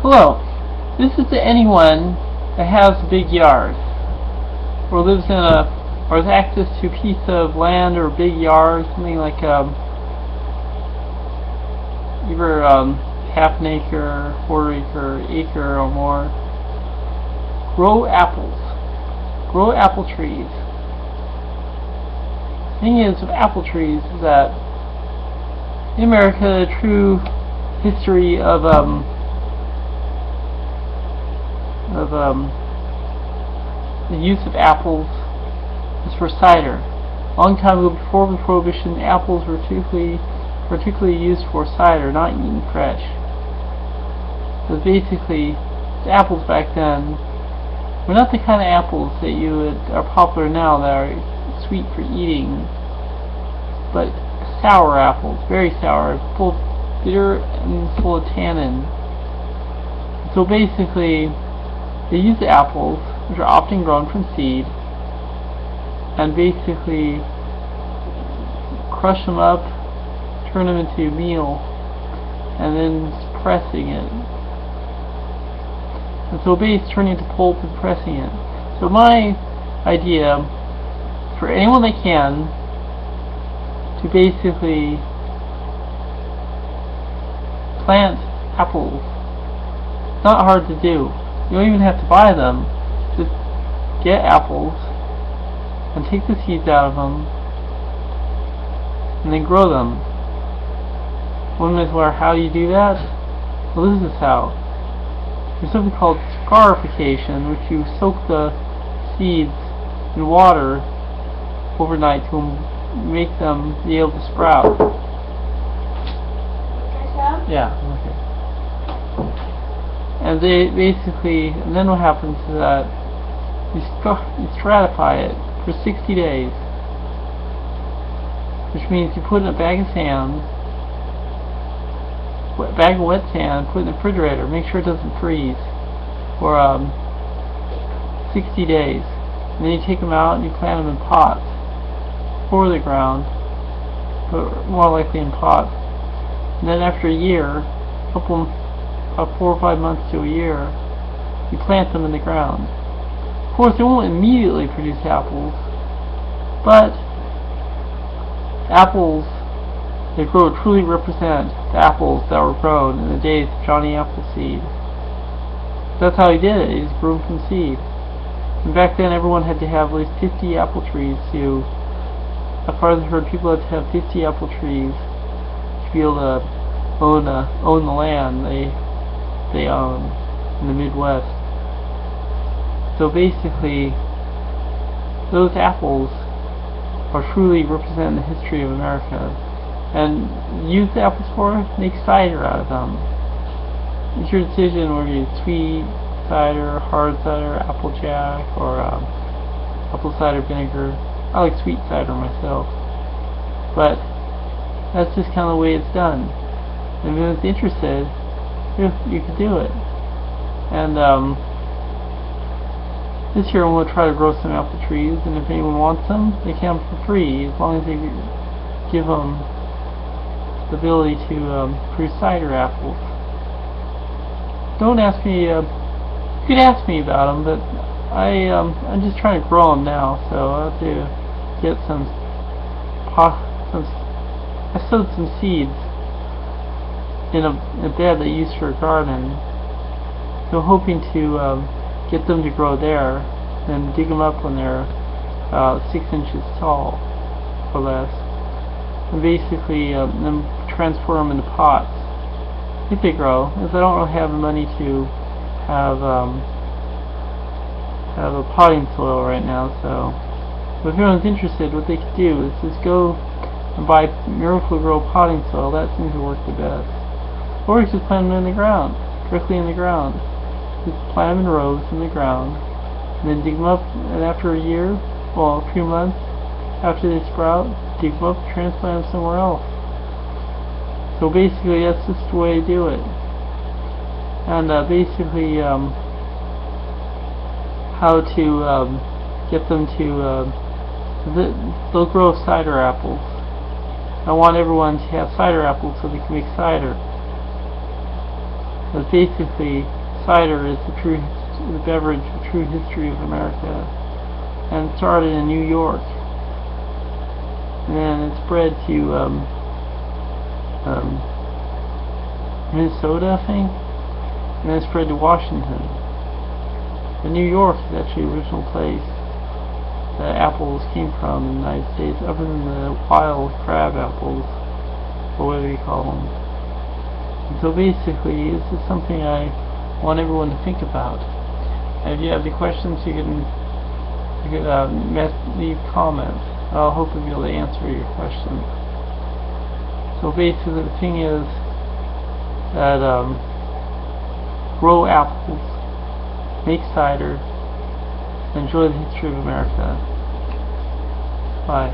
Hello. This is to anyone that has a big yard, or lives in or has access to a piece of land or a big yard, something like either half an acre, quarter acre or more. Grow apples. Grow apple trees. The thing is with apple trees is that in America, the true history of the use of apples is for cider. A long time ago, before the Prohibition, apples were particularly used for cider, not eaten fresh. So basically, the apples back then were not the kind of apples that are popular now, that are sweet for eating, but sour apples, very sour, full of bitter and full of tannin. So basically, they use the apples, which are often grown from seed, and basically crush them up, turn them into meal, and then pressing it. And so basically turning it to pulp and pressing it. So my idea, for anyone that can, to basically plant apples. It's not hard to do. You don't even have to buy them. Just get apples and take the seeds out of them and then grow them. One is, well, how do you do that? Well, this is how. There's something called scarification, which you soak the seeds in water overnight to make them be able to sprout. Yeah, okay. And they basically, and then what happens is that you stratify it for 60 days, which means you put it in a bag of sand, bag of wet sand, put it in the refrigerator, make sure it doesn't freeze for 60 days. And then you take them out and you plant them in pots for the ground, but more likely in pots. And then after a year, about 4 or 5 months to a year, you plant them in the ground. Of course, they won't immediately produce apples, but apples that grow truly represent the apples that were grown in the days of Johnny Appleseed. That's how he did it. He just grew them from seed. And back then, everyone had to have at least 50 apple trees to. As far as I've heard, people had to have 50 apple trees to be able to own the land they own in the Midwest. So basically, those apples are truly represent the history of America. And use the apples for, make cider out of them. It's your decision whether you use sweet cider, hard cider, applejack, or apple cider vinegar. I like sweet cider myself. But that's just kind of the way it's done. And if anyone's interested, you could do it. And this year I'm going to try to grow some apple trees, and if anyone wants them, they can for free, as long as they give them the ability to produce cider apples. Don't ask me, you could ask me about them, but I'm just trying to grow them now, so I'll have to get I sowed some seeds in a bed that I used for a garden, so I'm hoping to get them to grow there, and dig them up when they're 6 inches tall or less, and basically then transfer them into pots if they grow, as I don't really have the money to have a potting soil right now. So if anyone's interested, what they could do is just go and buy Miracle-Gro potting soil. That seems to work the best. Or you just plant them in the ground, directly in the ground. Just plant them in rows in the ground, and then dig them up, and after a year, well, a few months after they sprout, dig them up, transplant them somewhere else. So basically, that's just the way to do it. And basically, how to get them to, they'll grow cider apples. I want everyone to have cider apples so they can make cider. But basically, cider is the beverage, the true history of America, and it started in New York, and then it spread to Minnesota, I think, and then it spread to Washington. But New York is actually the original place that apples came from in the United States, other than the wild crab apples, or whatever you call them. And so basically, this is something I want everyone to think about. And if you have any questions, you can leave comments. I'll hopefully be able to answer your questions. So basically, the thing is that grow apples, make cider, enjoy the history of America. Bye.